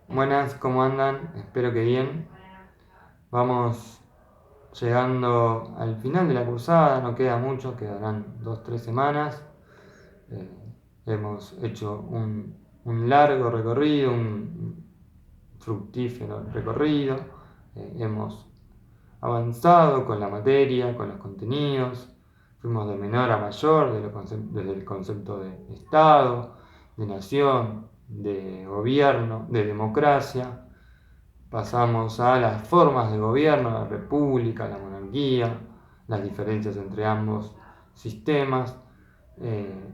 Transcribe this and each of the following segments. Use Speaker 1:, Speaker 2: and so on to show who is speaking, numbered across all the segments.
Speaker 1: Buenas, ¿cómo andan? Espero que bien. Vamos llegando al final de la cursada, no queda mucho, quedarán 2-3 semanas. Eh, Hemos hecho un largo recorrido, un fructífero recorrido. Hemos avanzado con la materia, con los contenidos. Fuimos de menor a mayor desde el concepto de Estado, de nación, de gobierno, de democracia. Pasamos a las formas de gobierno, la república, la monarquía, las diferencias entre ambos sistemas, eh,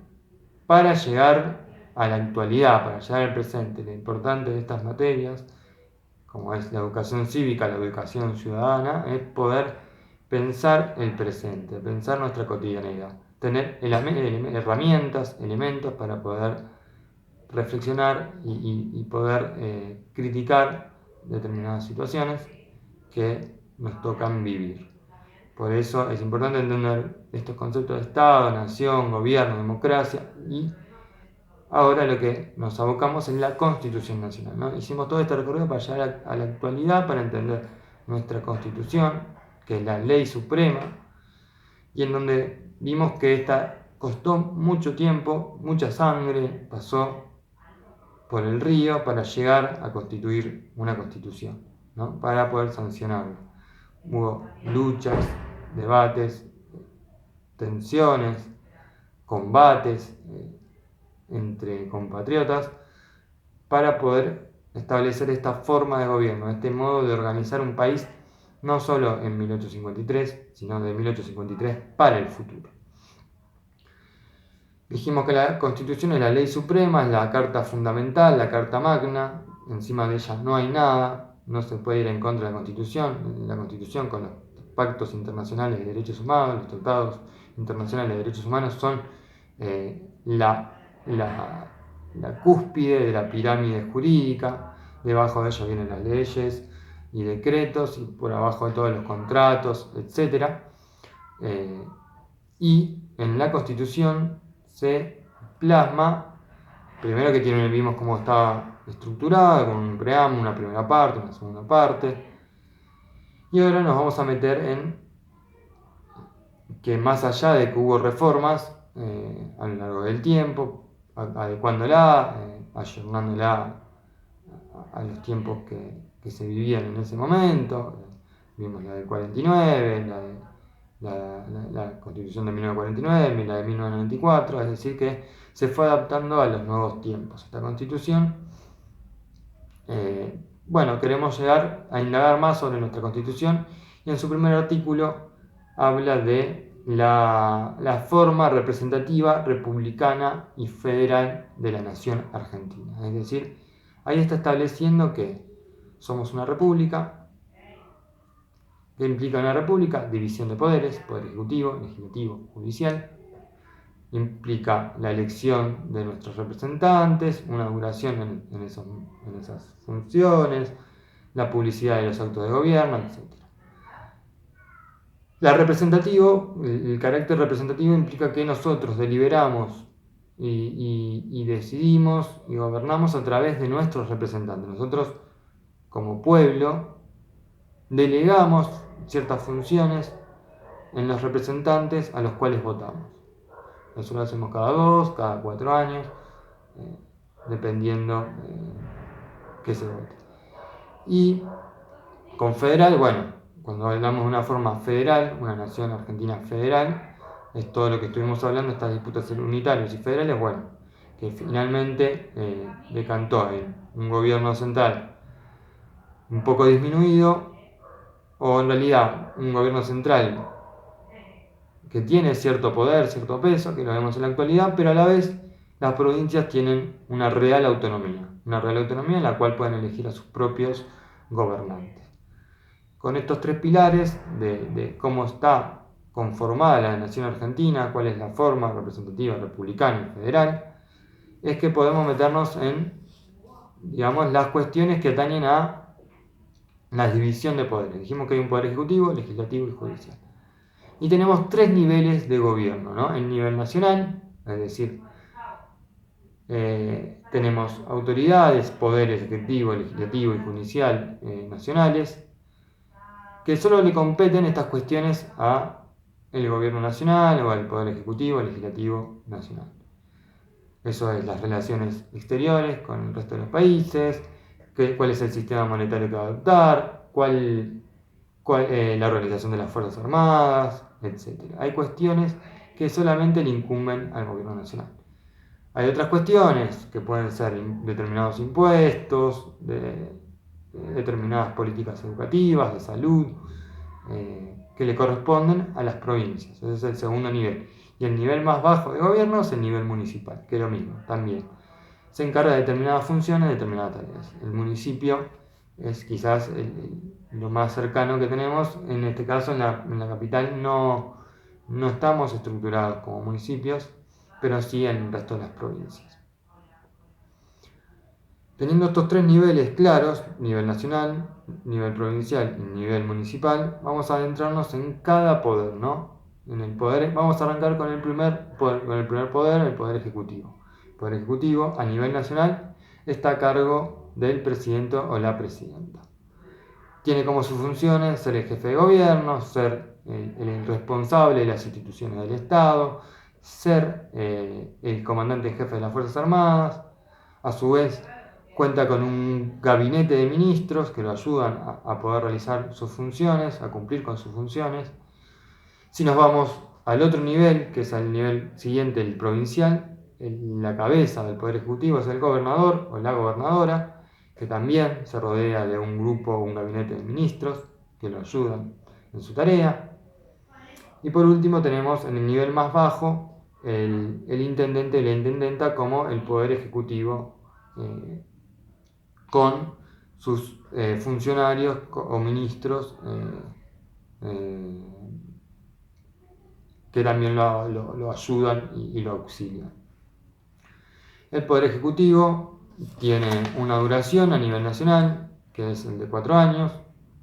Speaker 1: para llegar a la actualidad, para llegar al presente. Lo importante de estas materias, como es la educación cívica, la educación ciudadana, es poder pensar el presente, pensar nuestra cotidianidad, tener herramientas, elementos para poder reflexionar y poder criticar determinadas situaciones que nos tocan vivir. Por eso es importante entender estos conceptos de Estado, nación, gobierno, democracia, y ahora lo que nos abocamos es la Constitución Nacional, ¿no? Hicimos todo este recorrido para llegar a la actualidad, para entender nuestra Constitución, que es la ley suprema, y en donde vimos que esta costó mucho tiempo, mucha sangre, pasó por el río para llegar a constituir una constitución, ¿no? Para poder sancionarlo. Hubo luchas, debates, tensiones, combates entre compatriotas para poder establecer esta forma de gobierno, este modo de organizar un país no solo en 1853, sino de 1853 para el futuro. Dijimos que la Constitución es la ley suprema, es la carta fundamental, la carta magna, encima de ella no hay nada, no se puede ir en contra de la Constitución con los pactos internacionales de derechos humanos, los tratados internacionales de derechos humanos son la, la, la cúspide de la pirámide jurídica, debajo de ellos vienen las leyes y decretos, y por abajo de todos los contratos, etc. Y en la Constitución se plasma, primero que vimos cómo estaba estructurada, con un preámbulo, una primera parte, una segunda parte, y ahora nos vamos a meter en que más allá de que hubo reformas a lo largo del tiempo, adecuándola, ayornándola a los tiempos que se vivían en ese momento, vimos la del 49, la Constitución de 1949, la de 1994, es decir, que se fue adaptando a los nuevos tiempos. Esta Constitución, bueno, queremos llegar a indagar más sobre nuestra Constitución, y en su primer artículo habla de la forma representativa, republicana y federal de la nación argentina. Es decir, ahí está estableciendo que somos una república. ¿Qué implica una república? División de poderes, poder ejecutivo, legislativo, judicial. Implica la elección de nuestros representantes, una duración en esas funciones, la publicidad de los actos de gobierno, etc. El carácter representativo implica que nosotros deliberamos y decidimos y gobernamos a través de nuestros representantes. Nosotros, como pueblo, delegamos ciertas funciones en los representantes a los cuales votamos. Eso lo hacemos cada 2, cada 4 años, dependiendo qué se vote. Y con federal, bueno, cuando hablamos de una forma federal, una nación argentina federal, es todo lo que estuvimos hablando, estas disputas unitarios y federales, bueno, que finalmente decantó en un gobierno central un poco disminuido, o en realidad un gobierno central que tiene cierto poder, cierto peso, que lo vemos en la actualidad, pero a la vez las provincias tienen una real autonomía en la cual pueden elegir a sus propios gobernantes. Con estos tres pilares de cómo está conformada la nación argentina, cuál es la forma representativa, republicana y federal, es que podemos meternos en, digamos, las cuestiones que atañen a la división de poderes. Dijimos que hay un poder ejecutivo, legislativo y judicial. Y tenemos tres niveles de gobierno, ¿no? El nivel nacional, es decir, Tenemos autoridades, poderes ejecutivo, legislativo y judicial nacionales, que solo le competen estas cuestiones a el gobierno nacional o al poder ejecutivo, legislativo nacional. Eso es las relaciones exteriores con el resto de los países, cuál es el sistema monetario que va a adoptar, la organización de las Fuerzas Armadas, etc. Hay cuestiones que solamente le incumben al gobierno nacional. Hay otras cuestiones que pueden ser determinados impuestos, determinadas políticas educativas, de salud, que le corresponden a las provincias. Ese es el segundo nivel. Y el nivel más bajo de gobierno es el nivel municipal, que es lo mismo, también. Se encarga de determinadas funciones, de determinadas tareas. El municipio es quizás lo más cercano que tenemos. En este caso, en la capital no estamos estructurados como municipios, pero sí en el resto de las provincias. Teniendo estos tres niveles claros, nivel nacional, nivel provincial y nivel municipal, vamos a adentrarnos en cada poder, ¿no? En el poder, vamos a arrancar con el primer poder, el poder ejecutivo. El poder ejecutivo a nivel nacional está a cargo del presidente o la presidenta. Tiene como sus funciones ser el jefe de gobierno, ser el responsable de las instituciones del Estado, ser el comandante en jefe de las Fuerzas Armadas. A su vez, cuenta con un gabinete de ministros que lo ayudan a poder realizar sus funciones, a cumplir con sus funciones. Si nos vamos al otro nivel, que es el nivel siguiente, el provincial, la cabeza del Poder Ejecutivo es el gobernador o la gobernadora, que también se rodea de un grupo o un gabinete de ministros que lo ayudan en su tarea. Y por último tenemos en el nivel más bajo el intendente y la intendenta como el Poder Ejecutivo con sus funcionarios o ministros que también lo ayudan y lo auxilian. El Poder Ejecutivo tiene una duración a nivel nacional, que es el de 4 años,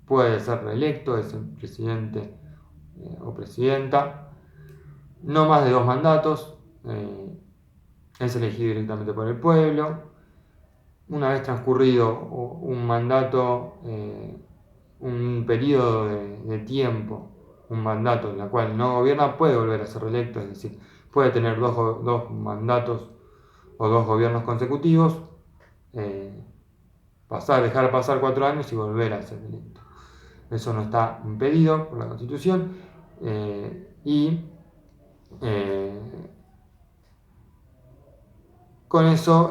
Speaker 1: puede ser reelecto, es el presidente o presidenta, no más de 2 mandatos, es elegido directamente por el pueblo. Una vez transcurrido un mandato, un periodo de tiempo, un mandato en el cual no gobierna, puede volver a ser reelecto, es decir, puede tener dos mandatos o 2 gobiernos consecutivos, dejar pasar 4 años y volver a ser electo. Eso no está impedido por la Constitución con eso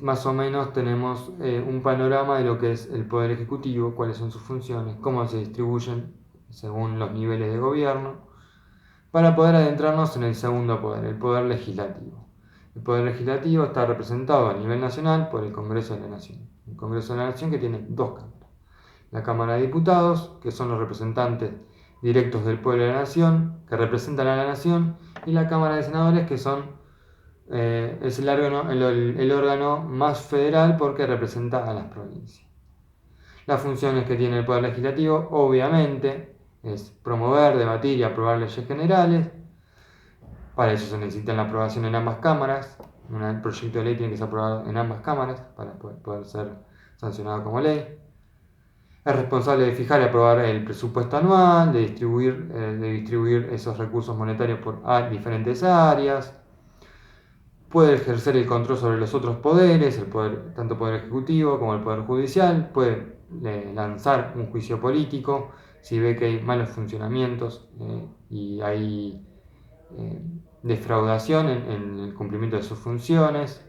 Speaker 1: más o menos tenemos un panorama de lo que es el Poder Ejecutivo, cuáles son sus funciones, cómo se distribuyen según los niveles de gobierno, para poder adentrarnos en el segundo poder, el Poder Legislativo. El Poder Legislativo está representado a nivel nacional por el Congreso de la Nación. El Congreso de la Nación que tiene 2 cámaras. La Cámara de Diputados, que son los representantes directos del pueblo de la Nación, que representan a la Nación, y la Cámara de Senadores, que es el órgano más federal porque representa a las provincias. Las funciones que tiene el Poder Legislativo, obviamente, es promover, debatir y aprobar leyes generales. Para eso se necesita la aprobación en ambas cámaras. El proyecto de ley tiene que ser aprobado en ambas cámaras para poder ser sancionado como ley. Es responsable de fijar y aprobar el presupuesto anual, de distribuir esos recursos monetarios por diferentes áreas. Puede ejercer el control sobre los otros poderes, tanto el Poder Ejecutivo como el Poder Judicial. Puede lanzar un juicio político si ve que hay malos funcionamientos y hay defraudación en el cumplimiento de sus funciones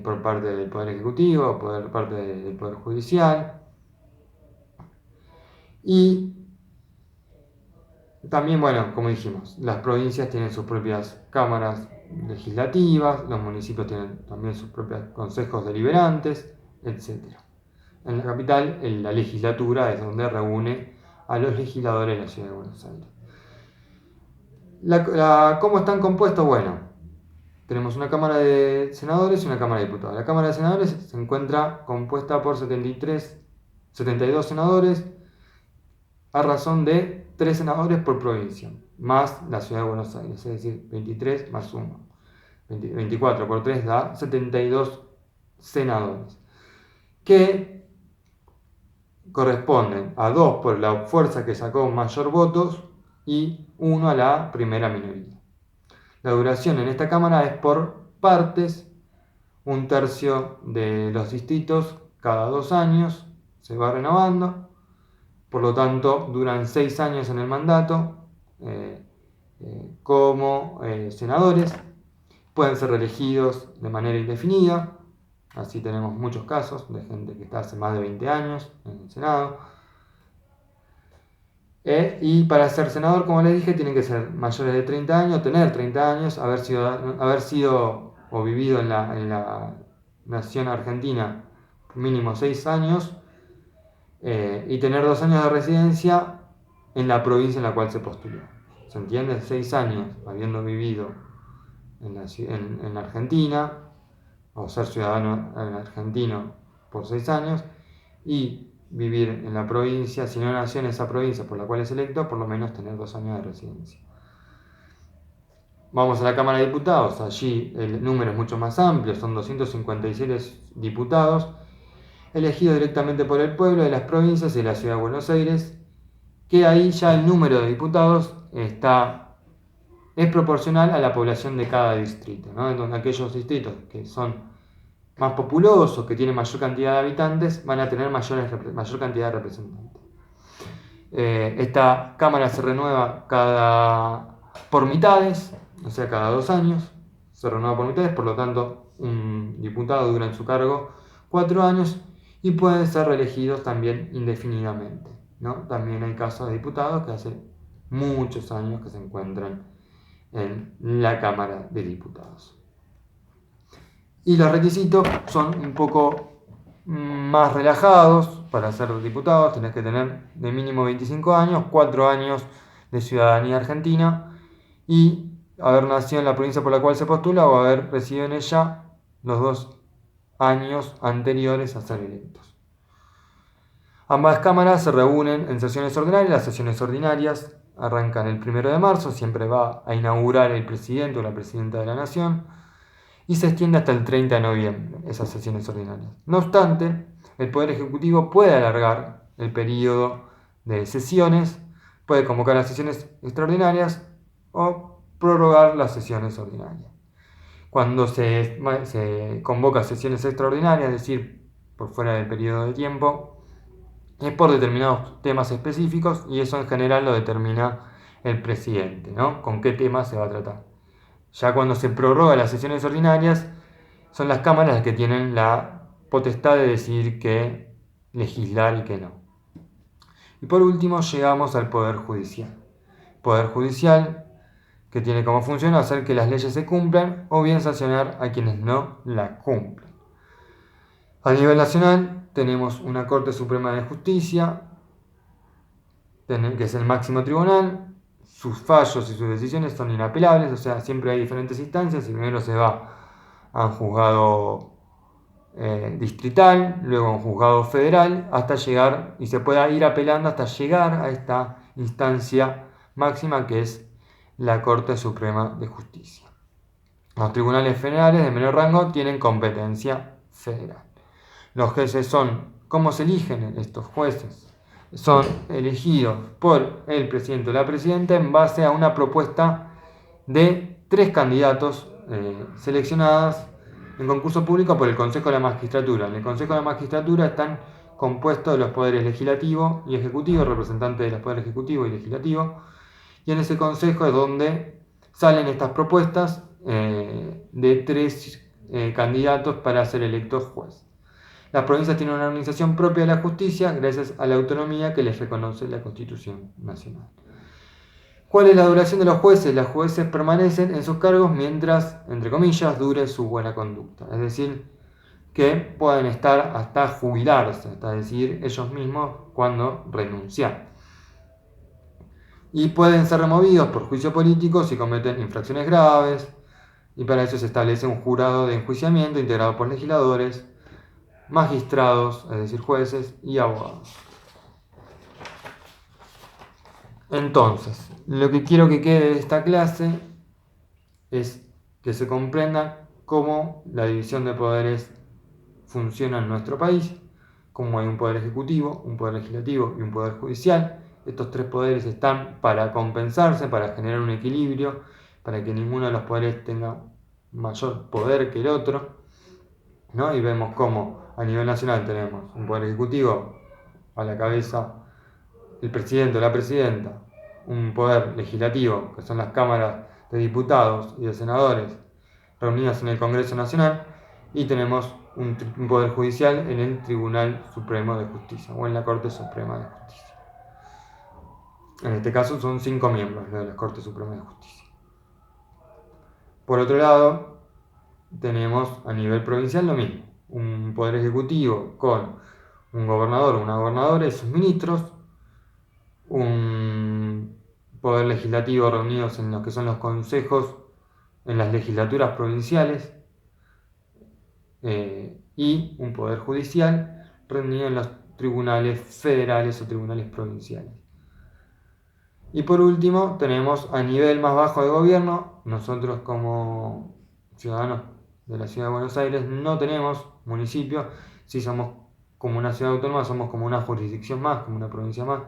Speaker 1: por parte del Poder Ejecutivo o por parte del Poder Judicial. Y también, bueno, como dijimos, las provincias tienen sus propias cámaras legislativas, los municipios tienen también sus propios consejos deliberantes, etc. En la capital, la legislatura es donde reúne a los legisladores de la Ciudad de Buenos Aires. ¿Cómo están compuestos? Bueno, tenemos una Cámara de Senadores y una Cámara de Diputados. La Cámara de Senadores se encuentra compuesta por 72 senadores, a razón de 3 senadores por provincia, más la Ciudad de Buenos Aires, es decir, 23 más 1. 24 por 3 da 72 senadores, que corresponden a 2 por la fuerza que sacó mayor votos y 1 a la primera minoría. La duración en esta Cámara es por partes, 1/3 de los distritos cada 2 años, se va renovando, por lo tanto duran 6 años en el mandato como senadores, pueden ser reelegidos de manera indefinida, así tenemos muchos casos de gente que está hace más de 20 años en el Senado. Y para ser senador, como les dije, tienen que ser mayores de 30 años, tener 30 años, haber sido o vivido en la nación argentina mínimo 6 años y tener 2 años de residencia en la provincia en la cual se postuló. ¿Se entiende? 6 años habiendo vivido en la Argentina o ser ciudadano argentino por 6 años y vivir en la provincia, si no nació en esa provincia por la cual es electo, por lo menos tener 2 años de residencia. Vamos a la Cámara de Diputados, allí el número es mucho más amplio, son 257 diputados, elegidos directamente por el pueblo de las provincias y de la Ciudad de Buenos Aires, que ahí ya el número de diputados es proporcional a la población de cada distrito, ¿no? En donde aquellos distritos que son más populosos, que tienen mayor cantidad de habitantes, van a tener mayor cantidad de representantes. Esta Cámara se renueva por mitades, o sea, cada 2 años, se renueva por mitades, por lo tanto, un diputado dura en su cargo 4 años y pueden ser reelegidos también indefinidamente, ¿no? También hay casos de diputados que hace muchos años que se encuentran en la Cámara de Diputados. Y los requisitos son un poco más relajados para ser diputados. Tenés que tener de mínimo 25 años, 4 años de ciudadanía argentina y haber nacido en la provincia por la cual se postula o haber residido en ella los 2 años anteriores a ser electos. Ambas cámaras se reúnen en sesiones ordinarias. Las sesiones ordinarias arrancan el 1 de marzo, siempre va a inaugurar el presidente o la presidenta de la nación, y se extiende hasta el 30 de noviembre, esas sesiones ordinarias. No obstante, el Poder Ejecutivo puede alargar el periodo de sesiones, puede convocar las sesiones extraordinarias o prorrogar las sesiones ordinarias. Cuando se convoca sesiones extraordinarias, es decir, por fuera del periodo de tiempo, es por determinados temas específicos y eso en general lo determina el presidente, ¿no? Con qué tema se va a tratar. Ya cuando se prorroga las sesiones ordinarias, son las cámaras las que tienen la potestad de decidir qué legislar y qué no. Y por último llegamos al Poder Judicial. Poder Judicial que tiene como función hacer que las leyes se cumplan o bien sancionar a quienes no la cumplen. A nivel nacional tenemos una Corte Suprema de Justicia, que es el máximo tribunal. Sus fallos y sus decisiones son inapelables, o sea, siempre hay diferentes instancias. Primero se va a un juzgado distrital, luego a un juzgado federal, hasta llegar, y se puede ir apelando hasta llegar a esta instancia máxima que es la Corte Suprema de Justicia. Los tribunales federales de menor rango tienen competencia federal. Los jueces ¿cómo se eligen estos jueces? Son elegidos por el presidente o la presidenta en base a una propuesta de 3 candidatos seleccionadas en concurso público por el Consejo de la Magistratura. En el Consejo de la Magistratura están compuestos de los poderes legislativo y ejecutivo, representantes de los poderes ejecutivo y legislativo, y en ese consejo es donde salen estas propuestas de 3 candidatos para ser electos jueces. Las provincias tienen una organización propia de la justicia gracias a la autonomía que les reconoce la Constitución Nacional. ¿Cuál es la duración de los jueces? Los jueces permanecen en sus cargos mientras, entre comillas, dure su buena conducta. Es decir, que pueden estar hasta jubilarse, hasta decidir ellos mismos cuándo renunciar. Y pueden ser removidos por juicio político si cometen infracciones graves, y para eso se establece un jurado de enjuiciamiento integrado por legisladores, magistrados, es decir, jueces y abogados. Entonces, lo que quiero que quede de esta clase es que se comprenda cómo la división de poderes funciona en nuestro país, cómo hay un poder ejecutivo, un poder legislativo y un poder judicial. Estos tres poderes están para compensarse, para generar un equilibrio, para que ninguno de los poderes tenga mayor poder que el otro, ¿no? Y vemos cómo a nivel nacional tenemos un poder ejecutivo a la cabeza, el presidente o la presidenta, un poder legislativo, que son las cámaras de diputados y de senadores reunidas en el Congreso Nacional, y tenemos un poder judicial en el Tribunal Supremo de Justicia o en la Corte Suprema de Justicia. En este caso son 5 miembros de la Corte Suprema de Justicia. Por otro lado, tenemos a nivel provincial lo mismo, un poder ejecutivo con un gobernador o una gobernadora y sus ministros, un poder legislativo reunidos en lo que son los consejos, en las legislaturas provinciales, y un poder judicial reunido en los tribunales federales o tribunales provinciales. Y por último, tenemos a nivel más bajo de gobierno, nosotros como ciudadanos de la Ciudad de Buenos Aires no tenemos municipio, si somos como una ciudad autónoma, somos como una jurisdicción más, como una provincia más,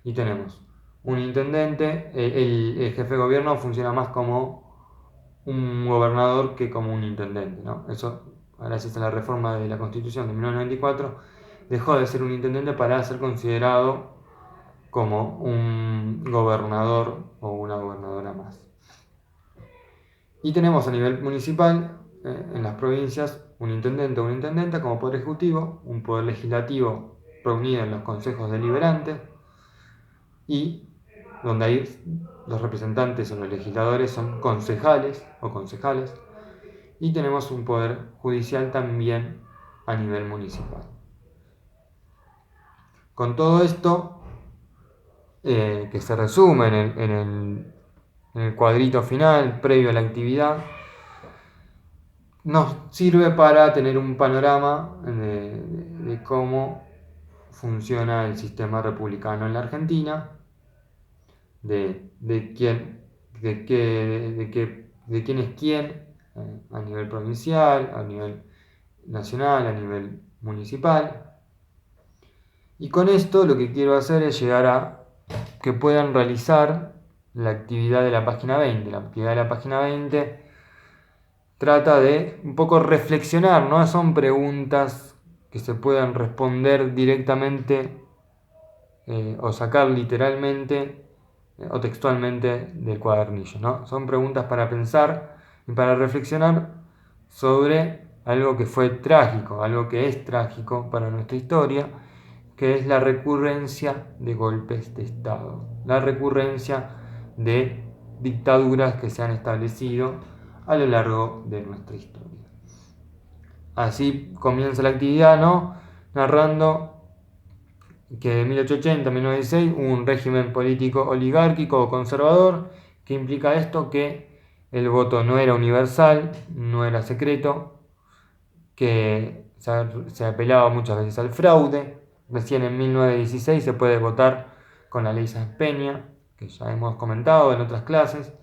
Speaker 1: y tenemos un intendente, el jefe de gobierno funciona más como un gobernador que como un intendente, ¿no? Eso, gracias a la reforma de la Constitución de 1994, dejó de ser un intendente para ser considerado como un gobernador o una gobernadora más. Y tenemos a nivel municipal, en las provincias, un intendente o una intendenta como poder ejecutivo, un poder legislativo reunido en los consejos deliberantes, y donde hay los representantes o los legisladores son concejales o concejales, y tenemos un poder judicial también a nivel municipal. Con todo esto, que se resume en el cuadrito final, previo a la actividad, nos sirve para tener un panorama de cómo funciona el sistema republicano en la Argentina, de quién es quién, a nivel provincial, a nivel nacional, a nivel municipal. Y con esto lo que quiero hacer es llegar a que puedan realizar la actividad de la página 20. La actividad de la página 20 trata de un poco reflexionar, no son preguntas que se puedan responder directamente o sacar literalmente o textualmente del cuadernillo, ¿no? Son preguntas para pensar y para reflexionar sobre algo que fue trágico, algo que es trágico para nuestra historia, que es la recurrencia de golpes de Estado, la recurrencia de dictaduras que se han establecido a lo largo de nuestra historia. Así comienza la actividad, ¿no? Narrando que de 1880 a 1916 hubo un régimen político oligárquico o conservador. ¿Qué implica esto? Que el voto no era universal, no era secreto, que se apelaba muchas veces al fraude. Recién en 1916 se puede votar con la ley Sáenz Peña, que ya hemos comentado en otras clases,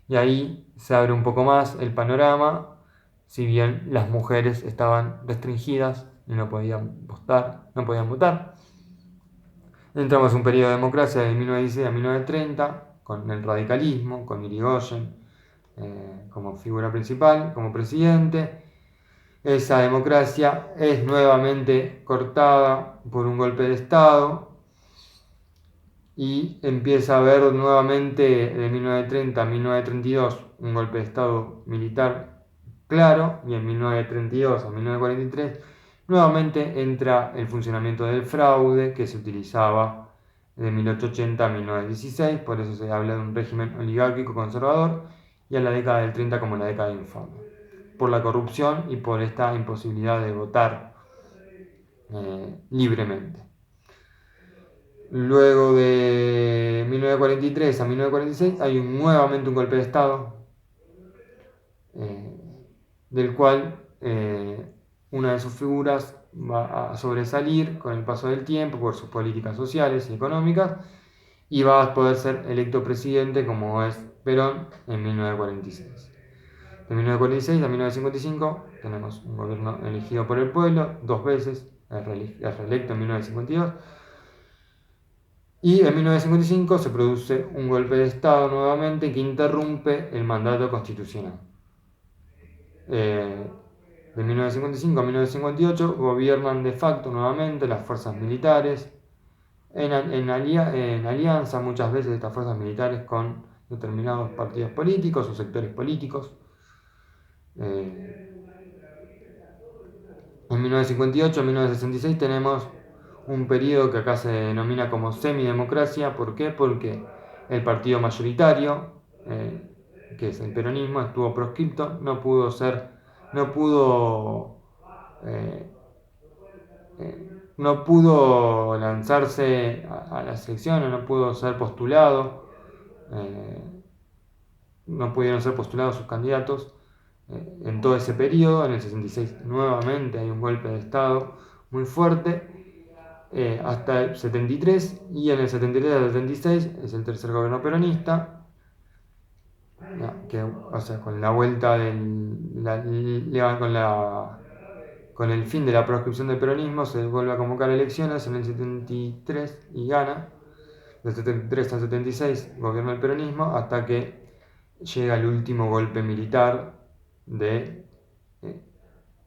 Speaker 1: y ahí se abre un poco más el panorama, si bien las mujeres estaban restringidas y no podían votar. Entramos en un periodo de democracia de 1916 a 1930, con el radicalismo, con Irigoyen como figura principal, como presidente. Esa democracia es nuevamente cortada por un golpe de Estado y empieza a haber nuevamente de 1930 a 1932 un golpe de Estado militar claro, y en 1932 a 1943 nuevamente entra el funcionamiento del fraude que se utilizaba de 1880 a 1916, por eso se habla de un régimen oligárquico conservador, y a la década del 30 como la década infame, por la corrupción y por esta imposibilidad de votar libremente. Luego de 1943 a 1946 hay nuevamente un golpe de Estado, del cual una de sus figuras va a sobresalir con el paso del tiempo por sus políticas sociales y económicas, y va a poder ser electo presidente como es Perón en 1946. De 1946 a 1955 tenemos un gobierno elegido por el pueblo 2 veces, es reelecto en 1952. Y en 1955 se produce un golpe de Estado nuevamente que interrumpe el mandato constitucional. De 1955 a 1958 gobiernan de facto nuevamente las fuerzas militares, en alianza muchas veces de estas fuerzas militares con determinados partidos políticos o sectores políticos. En 1958 a 1966 tenemos un periodo que acá se denomina como semidemocracia. ¿Por qué? Porque el partido mayoritario, que es el peronismo, estuvo proscripto, no pudo eh, no pudo lanzarse a las elecciones, no pudo ser postulado, no pudieron ser postulados sus candidatos en todo ese periodo. En el 66 nuevamente hay un golpe de Estado muy fuerte, hasta el 73, y en el 73 al 76 es el tercer gobierno peronista, que, o sea, con la vuelta con el fin de la proscripción del peronismo se vuelve a convocar elecciones en el 73 y gana. Del 73 al 76 gobierna el peronismo hasta que llega el último golpe militar de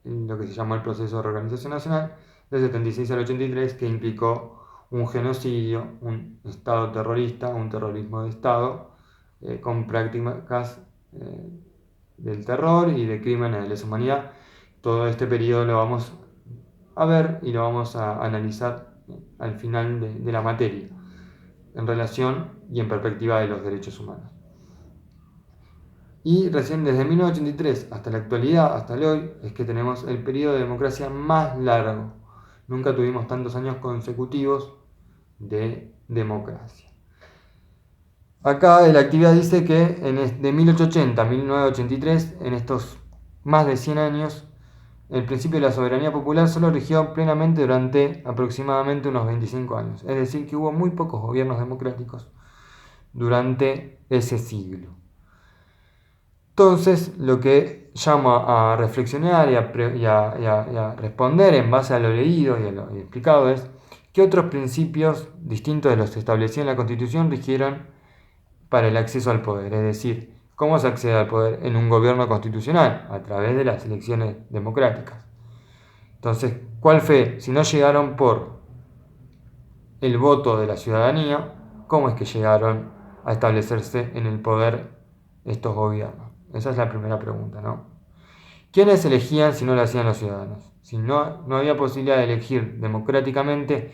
Speaker 1: lo que se llamó el proceso de reorganización nacional, del 76 al 83, que implicó un genocidio, un Estado terrorista, un terrorismo de Estado, con prácticas del terror y de crímenes de lesa humanidad. Todo este periodo lo vamos a ver y lo vamos a analizar al final de la materia, en relación y en perspectiva de los derechos humanos. Y recién desde 1983 hasta la actualidad, hasta el hoy, es que tenemos el periodo de democracia más largo. Nunca tuvimos tantos años consecutivos de democracia. Acá la actividad dice que de 1880 a 1983, en estos más de 100 años, el principio de la soberanía popular solo rigió plenamente durante aproximadamente unos 25 años. Es decir, que hubo muy pocos gobiernos democráticos durante ese siglo. Entonces, lo que llamo a reflexionar y a responder en base a lo leído y a lo explicado es qué otros principios distintos de los establecidos en la Constitución rigieron para el acceso al poder. Es decir, cómo se accede al poder en un gobierno constitucional a través de las elecciones democráticas. Entonces, ¿cuál fue? Si no llegaron por el voto de la ciudadanía, ¿cómo es que llegaron a establecerse en el poder estos gobiernos? Esa es la primera pregunta, ¿no? ¿Quiénes elegían si no lo hacían los ciudadanos? Si no había posibilidad de elegir democráticamente,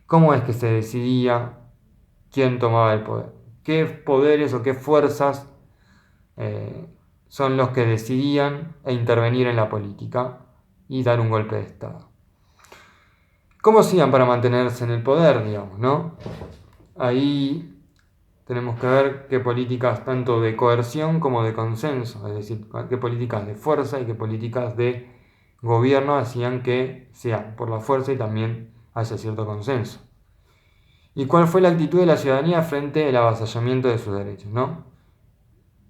Speaker 1: ¿cómo es que se decidía quién tomaba el poder? ¿Qué poderes o qué fuerzas son los que decidían intervenir en la política y dar un golpe de Estado? ¿Cómo hacían para mantenerse en el poder, digamos, no? Ahí tenemos que ver qué políticas tanto de coerción como de consenso, es decir, qué políticas de fuerza y qué políticas de gobierno hacían que sea por la fuerza y también haya cierto consenso. ¿Y cuál fue la actitud de la ciudadanía frente al avasallamiento de sus derechos, no?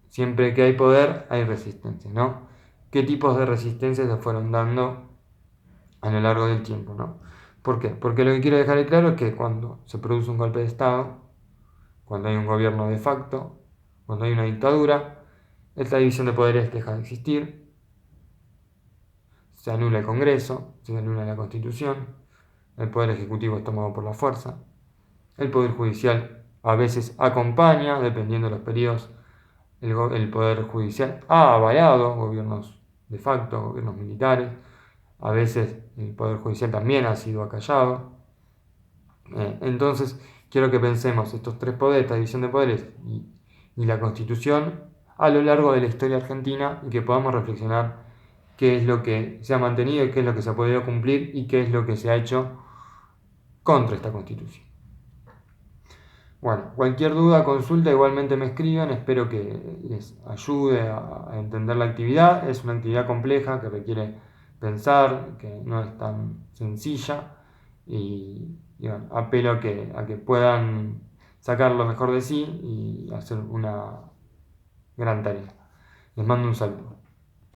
Speaker 1: Siempre que hay poder hay resistencia, ¿no? ¿Qué tipos de resistencia se fueron dando a lo largo del tiempo, ¿no? ¿Por qué? Porque lo que quiero dejar claro es que cuando se produce un golpe de Estado, cuando hay un gobierno de facto, cuando hay una dictadura, esta división de poderes deja de existir, se anula el Congreso, se anula la Constitución, el poder ejecutivo es tomado por la fuerza, el poder judicial a veces acompaña, dependiendo de los periodos, el poder judicial ha avalado gobiernos de facto, gobiernos militares, a veces el poder judicial también ha sido acallado. Entonces, quiero que pensemos estos tres poderes, esta división de poderes y la Constitución a lo largo de la historia argentina, y que podamos reflexionar qué es lo que se ha mantenido y qué es lo que se ha podido cumplir y qué es lo que se ha hecho contra esta Constitución. Bueno, cualquier duda, consulta, igualmente me escriban, espero que les ayude a entender la actividad. Es una actividad compleja que requiere pensar, que no es tan sencilla, y bueno, apelo a que puedan sacar lo mejor de sí y hacer una gran tarea. Les mando un saludo.